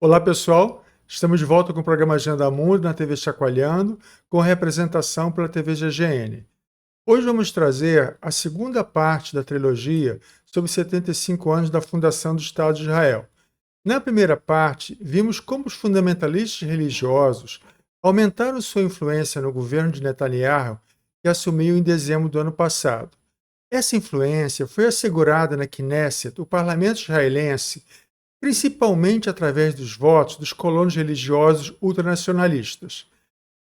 Olá, pessoal. Estamos de volta com o programa Agenda Mundo na TV Chacoalhando, com representação pela TV GGN. Hoje vamos trazer a segunda parte da trilogia sobre os 75 anos da fundação do Estado de Israel. Na primeira parte, vimos como os fundamentalistas religiosos aumentaram sua influência no governo de Netanyahu, que assumiu em dezembro do ano passado. Essa influência foi assegurada na Knesset, o parlamento israelense, principalmente através dos votos dos colonos religiosos ultranacionalistas.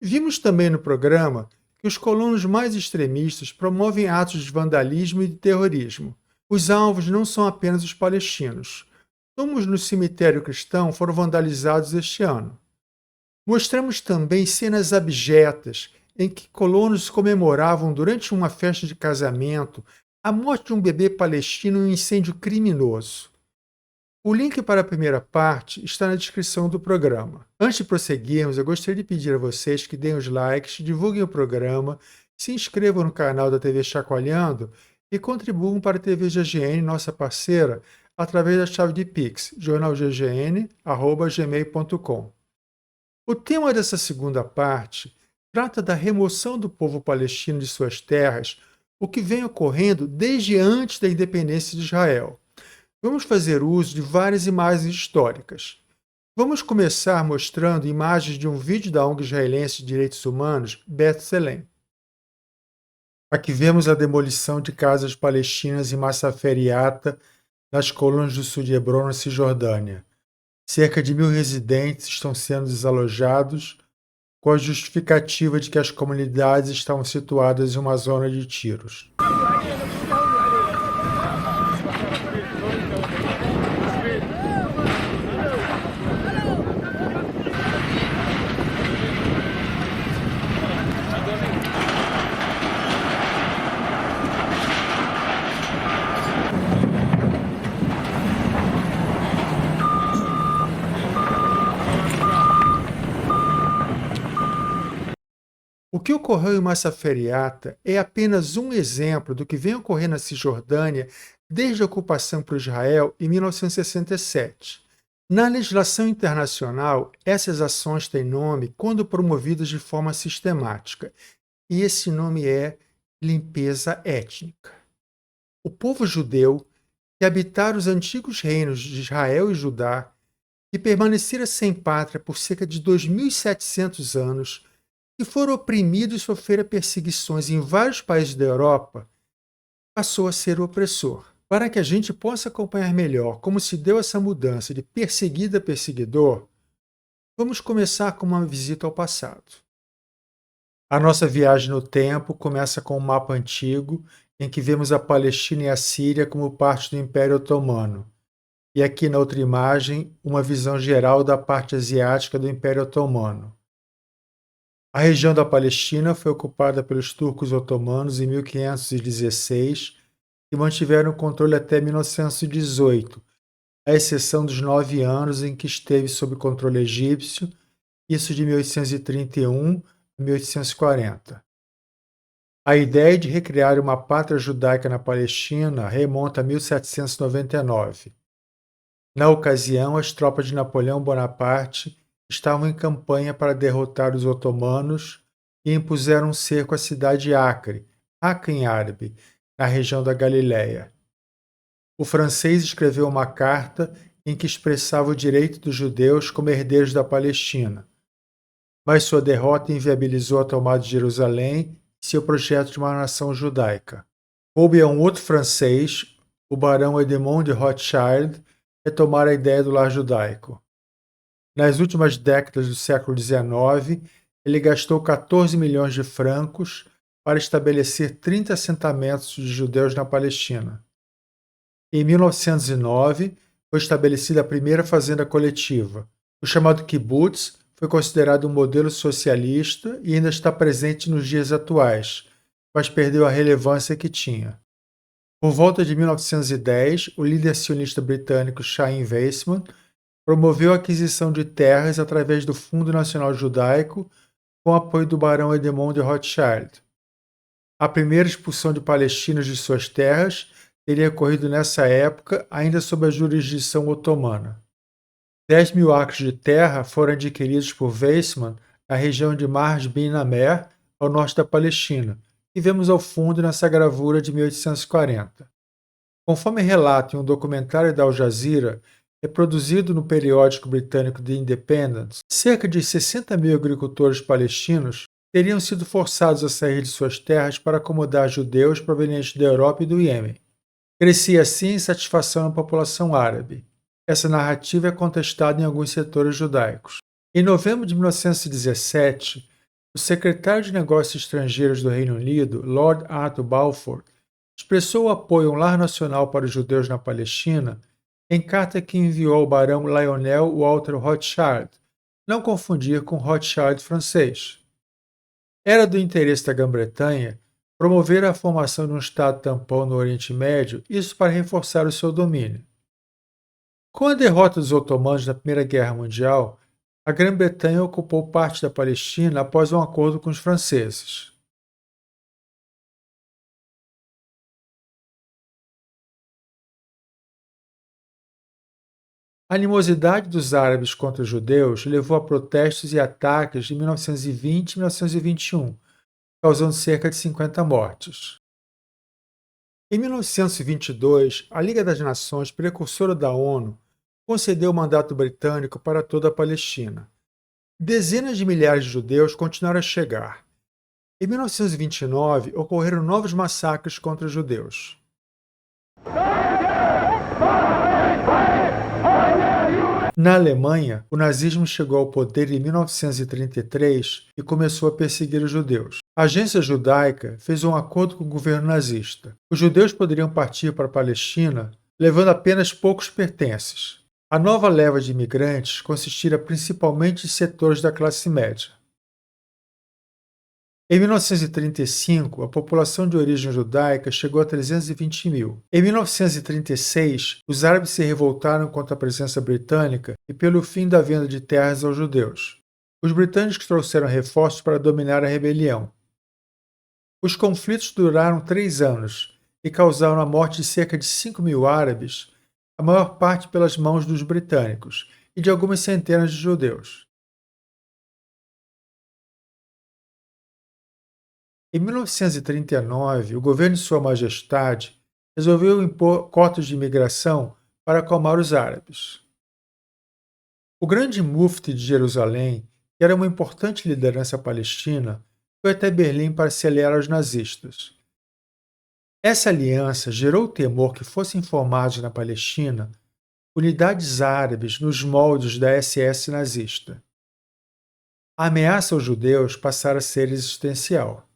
Vimos também no programa que os colonos mais extremistas promovem atos de vandalismo e de terrorismo. Os alvos não são apenas os palestinos. Túmulos no cemitério cristão foram vandalizados este ano. Mostramos também cenas abjetas em que colonos comemoravam durante uma festa de casamento a morte de um bebê palestino em um incêndio criminoso. O link para a primeira parte está na descrição do programa. Antes de prosseguirmos, eu gostaria de pedir a vocês que deem os likes, divulguem o programa, se inscrevam no canal da TV Chacoalhando e contribuam para a TV GGN, nossa parceira, através da chave de Pix, jornalggn@gmail.com. O tema dessa segunda parte trata da remoção do povo palestino de suas terras, o que vem ocorrendo desde antes da independência de Israel. Vamos fazer uso de várias imagens históricas. Vamos começar mostrando imagens de um vídeo da ONG israelense de direitos humanos, B'Tselem. Aqui vemos a demolição de casas palestinas em Masafer Yatta, nas colunas do sul de Hebron, na Cisjordânia. Cerca de 1.000 residentes estão sendo desalojados, com a justificativa de que as comunidades estavam situadas em uma zona de tiros. O que ocorreu em Masafer Yatta é apenas um exemplo do que vem ocorrendo na Cisjordânia desde a ocupação por Israel em 1967. Na legislação internacional, essas ações têm nome quando promovidas de forma sistemática, e esse nome é limpeza étnica. O povo judeu, que habitara os antigos reinos de Israel e Judá, que permanecera sem pátria por cerca de 2.700 anos, que foram oprimidos e sofreram perseguições em vários países da Europa, passou a ser o opressor. Para que a gente possa acompanhar melhor como se deu essa mudança de perseguido a perseguidor, vamos começar com uma visita ao passado. A nossa viagem no tempo começa com um mapa antigo em que vemos a Palestina e a Síria como parte do Império Otomano. E aqui na outra imagem, uma visão geral da parte asiática do Império Otomano. A região da Palestina foi ocupada pelos turcos otomanos em 1516 e mantiveram o controle até 1918, à exceção dos 9 anos em que esteve sob controle egípcio, isso de 1831 a 1840. A ideia de recriar uma pátria judaica na Palestina remonta a 1799. Na ocasião, as tropas de Napoleão Bonaparte estavam em campanha para derrotar os otomanos e impuseram um cerco à cidade de Acre, Acre em árabe, na região da Galiléia. O francês escreveu uma carta em que expressava o direito dos judeus como herdeiros da Palestina, mas sua derrota inviabilizou a tomada de Jerusalém e seu projeto de uma nação judaica. Coube a um outro francês, o barão Edmond de Rothschild, retomar a ideia do lar judaico. Nas últimas décadas do século XIX, ele gastou 14 milhões de francos para estabelecer 30 assentamentos de judeus na Palestina. Em 1909, foi estabelecida a primeira fazenda coletiva. O chamado kibbutz foi considerado um modelo socialista e ainda está presente nos dias atuais, mas perdeu a relevância que tinha. Por volta de 1910, o líder sionista britânico Chaim Weizmann promoveu a aquisição de terras através do Fundo Nacional Judaico, com apoio do barão Edmond de Rothschild. A primeira expulsão de palestinos de suas terras teria ocorrido nessa época, ainda sob a jurisdição otomana. 10.000 acres de terra foram adquiridos por Weizmann na região de Marj bin Amer, ao norte da Palestina, que vemos ao fundo nessa gravura de 1840. Conforme relata em um documentário da Al Jazeera, reproduzido no periódico britânico The Independent, cerca de 60.000 agricultores palestinos teriam sido forçados a sair de suas terras para acomodar judeus provenientes da Europa e do Iêmen. Crescia assim a insatisfação na população árabe. Essa narrativa é contestada em alguns setores judaicos. Em novembro de 1917, o secretário de Negócios Estrangeiros do Reino Unido, Lord Arthur Balfour, expressou o apoio a um lar nacional para os judeus na Palestina em carta que enviou ao barão Lionel Walter Rothschild, não confundir com Rothschild francês. Era do interesse da Grã-Bretanha promover a formação de um Estado tampão no Oriente Médio, isso para reforçar o seu domínio. Com a derrota dos otomanos na Primeira Guerra Mundial, a Grã-Bretanha ocupou parte da Palestina após um acordo com os franceses. A animosidade dos árabes contra os judeus levou a protestos e ataques em 1920 e 1921, causando cerca de 50 mortes. Em 1922, a Liga das Nações, precursora da ONU, concedeu o mandato britânico para toda a Palestina. Dezenas de milhares de judeus continuaram a chegar. Em 1929, ocorreram novos massacres contra os judeus. Na Alemanha, o nazismo chegou ao poder em 1933 e começou a perseguir os judeus. A agência judaica fez um acordo com o governo nazista. Os judeus poderiam partir para a Palestina levando apenas poucos pertences. A nova leva de imigrantes consistira principalmente de setores da classe média. Em 1935, a população de origem judaica chegou a 320 mil. Em 1936, os árabes se revoltaram contra a presença britânica e pelo fim da venda de terras aos judeus. Os britânicos trouxeram reforços para dominar a rebelião. Os conflitos duraram 3 anos e causaram a morte de cerca de 5.000 árabes, a maior parte pelas mãos dos britânicos, e de algumas centenas de judeus. Em 1939, o governo de Sua Majestade resolveu impor cotas de imigração para acalmar os árabes. O grande mufti de Jerusalém, que era uma importante liderança palestina, foi até Berlim para se aliar aos nazistas. Essa aliança gerou o temor que fossem formadas na Palestina unidades árabes nos moldes da SS nazista. A ameaça aos judeus passara a ser existencial.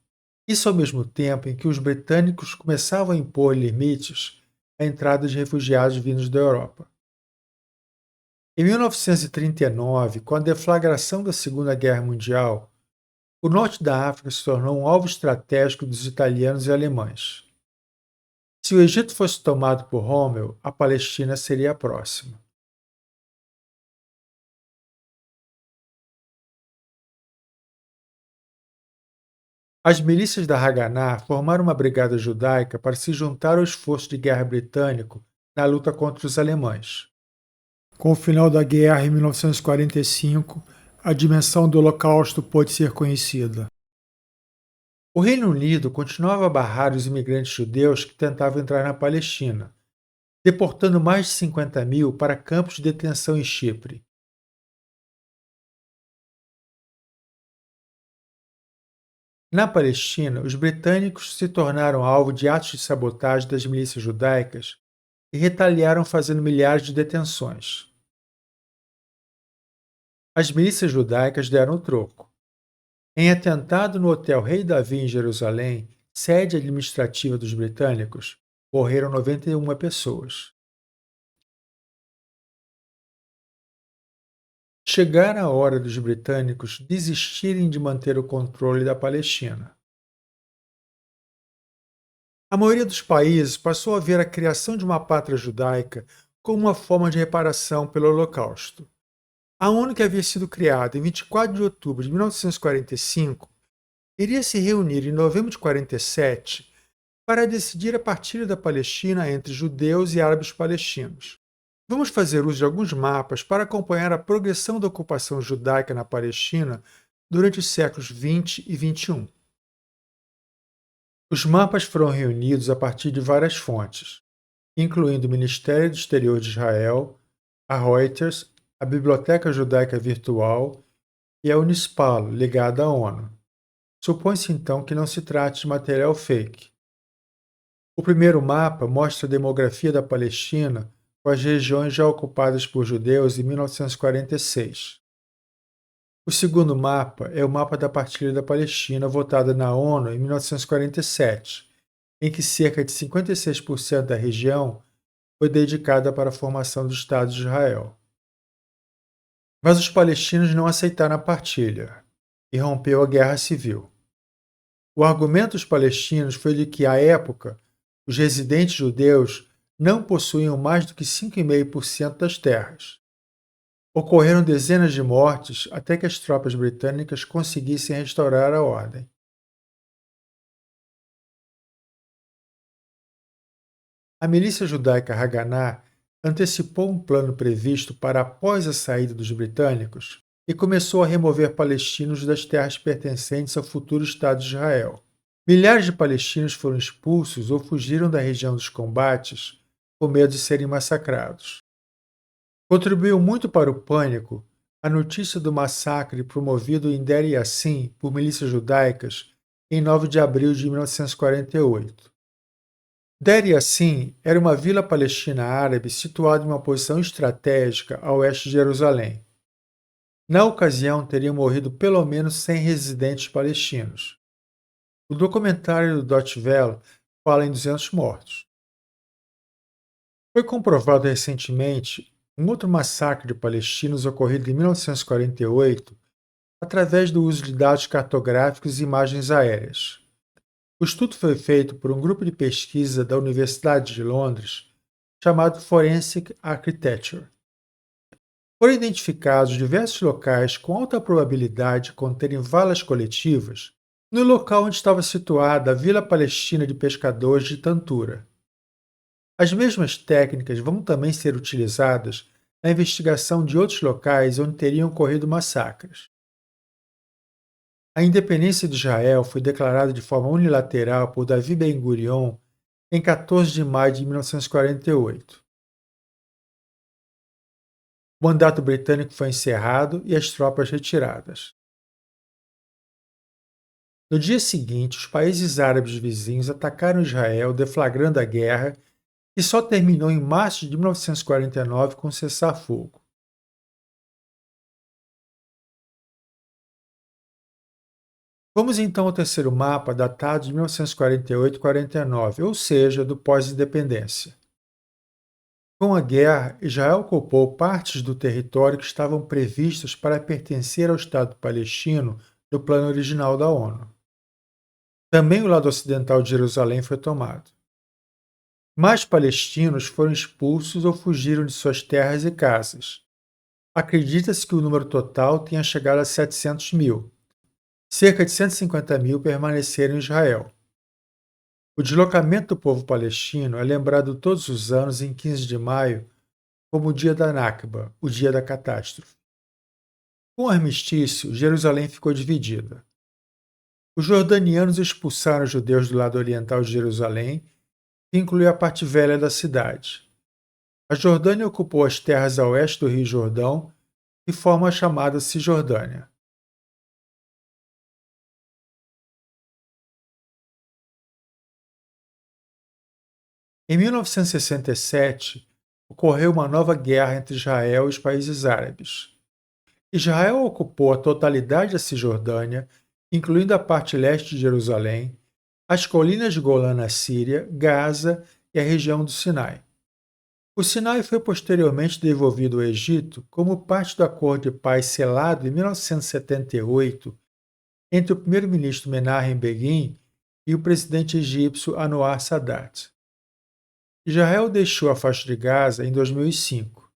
Isso ao mesmo tempo em que os britânicos começavam a impor limites à entrada de refugiados vindos da Europa. Em 1939, com a deflagração da Segunda Guerra Mundial, o norte da África se tornou um alvo estratégico dos italianos e alemães. Se o Egito fosse tomado por Rommel, a Palestina seria a próxima. As milícias da Haganah formaram uma brigada judaica para se juntar ao esforço de guerra britânico na luta contra os alemães. Com o final da guerra em 1945, a dimensão do Holocausto pôde ser conhecida. O Reino Unido continuava a barrar os imigrantes judeus que tentavam entrar na Palestina, deportando mais de 50 mil para campos de detenção em Chipre. Na Palestina, os britânicos se tornaram alvo de atos de sabotagem das milícias judaicas e retaliaram fazendo milhares de detenções. As milícias judaicas deram o troco. Em atentado no Hotel Rei Davi em Jerusalém, sede administrativa dos britânicos, morreram 91 pessoas. Chegara a hora dos britânicos desistirem de manter o controle da Palestina. A maioria dos países passou a ver a criação de uma pátria judaica como uma forma de reparação pelo Holocausto. A ONU, que havia sido criada em 24 de outubro de 1945, iria se reunir em novembro de 47 para decidir a partilha da Palestina entre judeus e árabes palestinos. Vamos fazer uso de alguns mapas para acompanhar a progressão da ocupação judaica na Palestina durante os séculos 20 e 21. Os mapas foram reunidos a partir de várias fontes, incluindo o Ministério do Exterior de Israel, a Reuters, a Biblioteca Judaica Virtual e a Unispalo, ligada à ONU. Supõe-se então que não se trate de material fake. O primeiro mapa mostra a demografia da Palestina com as regiões já ocupadas por judeus em 1946. O segundo mapa é o mapa da partilha da Palestina votada na ONU em 1947, em que cerca de 56% da região foi dedicada para a formação do Estado de Israel. Mas os palestinos não aceitaram a partilha e rompeu a guerra civil. O argumento dos palestinos foi de que, à época, os residentes judeus não possuíam mais do que 5,5% das terras. Ocorreram dezenas de mortes até que as tropas britânicas conseguissem restaurar a ordem. A milícia judaica Haganah antecipou um plano previsto para após a saída dos britânicos e começou a remover palestinos das terras pertencentes ao futuro Estado de Israel. Milhares de palestinos foram expulsos ou fugiram da região dos combates com medo de serem massacrados. Contribuiu muito para o pânico a notícia do massacre promovido em Deir Yassin por milícias judaicas em 9 de abril de 1948. Deir Yassin era uma vila palestina árabe situada em uma posição estratégica a oeste de Jerusalém. Na ocasião, teriam morrido pelo menos 100 residentes palestinos. O documentário do Deutsche Welle fala em 200 mortos. Foi comprovado recentemente um outro massacre de palestinos ocorrido em 1948 através do uso de dados cartográficos e imagens aéreas. O estudo foi feito por um grupo de pesquisa da Universidade de Londres chamado Forensic Architecture. Foram identificados diversos locais com alta probabilidade de conterem valas coletivas no local onde estava situada a Vila Palestina de Pescadores de Tantura. As mesmas técnicas vão também ser utilizadas na investigação de outros locais onde teriam ocorrido massacres. A independência de Israel foi declarada de forma unilateral por Davi Ben-Gurion em 14 de maio de 1948. O mandato britânico foi encerrado e as tropas retiradas. No dia seguinte, os países árabes vizinhos atacaram Israel, deflagrando a guerra, que só terminou em março de 1949 com um cessar-fogo. Vamos então ao terceiro mapa, datado de 1948-49, ou seja, do pós-independência. Com a guerra, Israel ocupou partes do território que estavam previstas para pertencer ao Estado palestino no plano original da ONU. Também o lado ocidental de Jerusalém foi tomado. Mais palestinos foram expulsos ou fugiram de suas terras e casas. Acredita-se que o número total tenha chegado a 700 mil. Cerca de 150 mil permaneceram em Israel. O deslocamento do povo palestino é lembrado todos os anos em 15 de maio como o dia da Nakba, o dia da catástrofe. Com o armistício, Jerusalém ficou dividida. Os jordanianos expulsaram os judeus do lado oriental de Jerusalém, que incluiu a parte velha da cidade. A Jordânia ocupou as terras a oeste do Rio Jordão e forma a chamada Cisjordânia. Em 1967, ocorreu uma nova guerra entre Israel e os países árabes. Israel ocupou a totalidade da Cisjordânia, incluindo a parte leste de Jerusalém, as colinas de Golã na Síria, Gaza e a região do Sinai. O Sinai foi posteriormente devolvido ao Egito como parte do acordo de paz selado em 1978 entre o primeiro-ministro Menachem Begin e o presidente egípcio Anwar Sadat. Israel deixou a faixa de Gaza em 2005.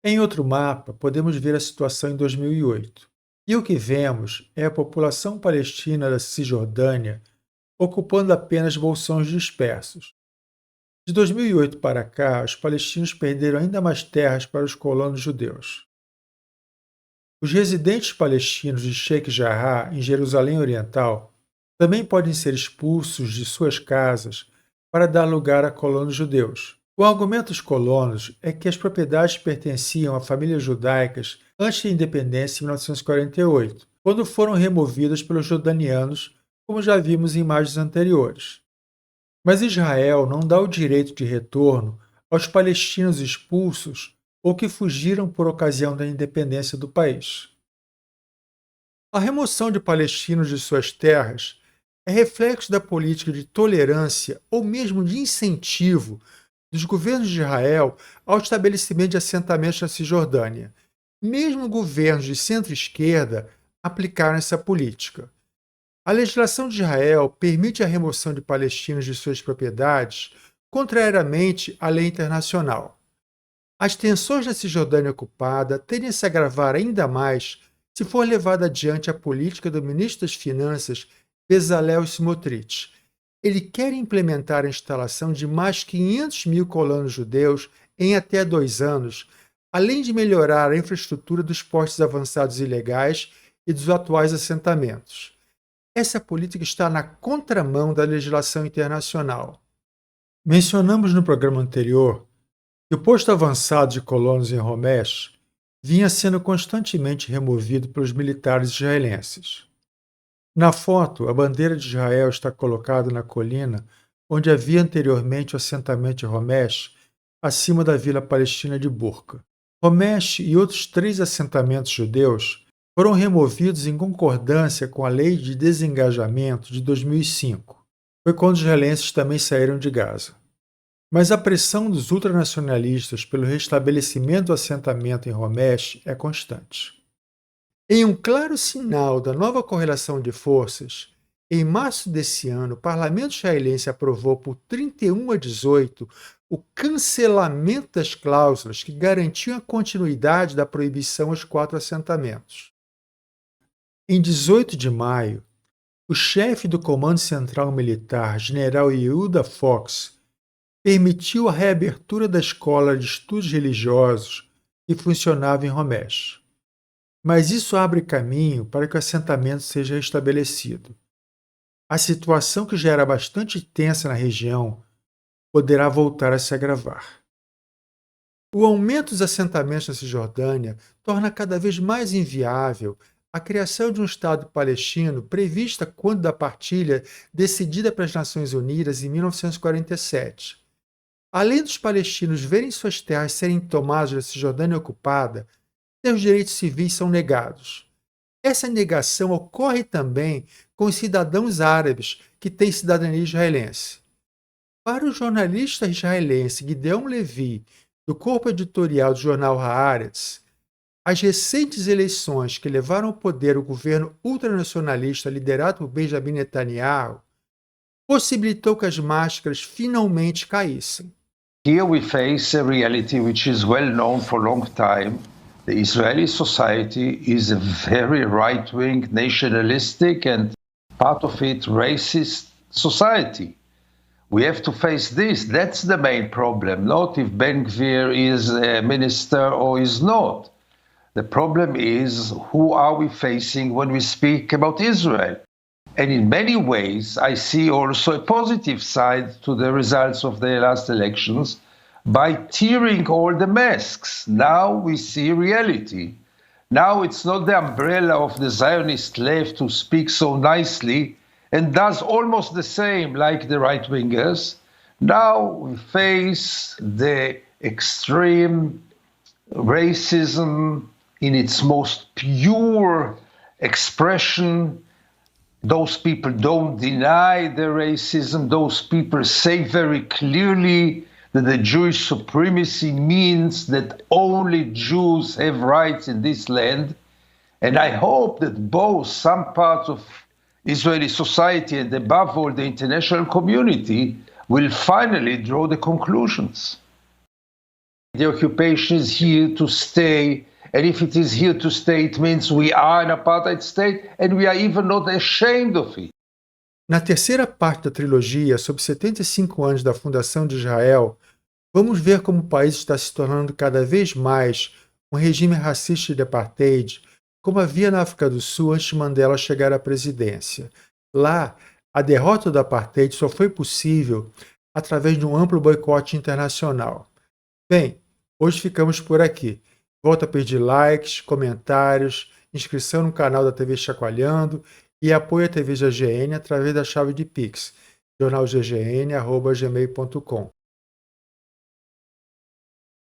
Em outro mapa, podemos ver a situação em 2008. E o que vemos é a população palestina da Cisjordânia ocupando apenas bolsões dispersos. De 2008 para cá, os palestinos perderam ainda mais terras para os colonos judeus. Os residentes palestinos de Sheikh Jarrah, em Jerusalém Oriental, também podem ser expulsos de suas casas para dar lugar a colonos judeus. O argumento dos colonos é que as propriedades pertenciam a famílias judaicas antes da independência em 1948, quando foram removidas pelos jordanianos, como já vimos em imagens anteriores. Mas Israel não dá o direito de retorno aos palestinos expulsos ou que fugiram por ocasião da independência do país. A remoção de palestinos de suas terras é reflexo da política de tolerância ou mesmo de incentivo dos governos de Israel ao estabelecimento de assentamentos na Cisjordânia. Mesmo governos de centro-esquerda aplicaram essa política. A legislação de Israel permite a remoção de palestinos de suas propriedades, contrariamente à lei internacional. As tensões na Cisjordânia ocupada tendem a se agravar ainda mais se for levada adiante a política do ministro das Finanças, Bezalel Smotrich. Ele quer implementar a instalação de mais 500 mil colonos judeus em até 2 anos, além de melhorar a infraestrutura dos postos avançados ilegais e dos atuais assentamentos. Essa política está na contramão da legislação internacional. Mencionamos no programa anterior que o posto avançado de colonos em Homesh vinha sendo constantemente removido pelos militares israelenses. Na foto, a bandeira de Israel está colocada na colina onde havia anteriormente o assentamento de Homesh, acima da vila palestina de Burqa. Homesh e outros 3 assentamentos judeus foram removidos em concordância com a Lei de Desengajamento de 2005. Foi quando os israelenses também saíram de Gaza. Mas a pressão dos ultranacionalistas pelo restabelecimento do assentamento em Homesh é constante. Em um claro sinal da nova correlação de forças, em março desse ano, o parlamento israelense aprovou por 31-18 o cancelamento das cláusulas que garantiam a continuidade da proibição aos 4 assentamentos. Em 18 de maio, o chefe do Comando Central Militar, general Yehuda Fox, permitiu a reabertura da escola de estudos religiosos que funcionava em Homesh. Mas isso abre caminho para que o assentamento seja restabelecido. A situação, que já era bastante tensa na região, poderá voltar a se agravar. O aumento dos assentamentos na Cisjordânia torna cada vez mais inviável a criação de um Estado palestino prevista quando da partilha decidida pelas Nações Unidas em 1947. Além dos palestinos verem suas terras serem tomadas da Cisjordânia ocupada, seus direitos civis são negados. Essa negação ocorre também com os cidadãos árabes que têm cidadania israelense. Para o jornalista israelense Gideon Levi, do corpo editorial do jornal Haaretz, as recentes eleições que levaram ao poder o governo ultranacionalista liderado por Benjamin Netanyahu possibilitou que as máscaras finalmente caíssem. Here we face a reality which is well known for a long time. The Israeli society is a very right-wing, nationalistic, and part of it racist society. We have to face this. That's the main problem, not if Ben-Gvir is a minister or is not. The problem is, who are we facing when we speak about Israel? And in many ways, I see also a positive side to the results of the last elections. By tearing all the masks, now we see reality. Now it's not the umbrella of the Zionist left who speaks so nicely and does almost the same like the right-wingers. Now we face the extreme racism in its most pure expression. Those people don't deny the racism. Those people say very clearly that the Jewish supremacy means that only Jews have rights in this land. And I hope that both some parts of Israeli society and above all the international community will finally draw the conclusions. The occupation is here to stay. And if it is here to stay, it means we are an apartheid state and we are even not ashamed of it. Na terceira parte da trilogia, sobre 75 anos da fundação de Israel, vamos ver como o país está se tornando cada vez mais um regime racista de apartheid, como havia na África do Sul antes de Mandela chegar à presidência. Lá, a derrota do apartheid só foi possível através de um amplo boicote internacional. Bem, hoje ficamos por aqui. Volto a pedir likes, comentários, inscrição no canal da TV Chacoalhando e apoio à TV GGN através da chave de Pix, jornalggn@gmail.com.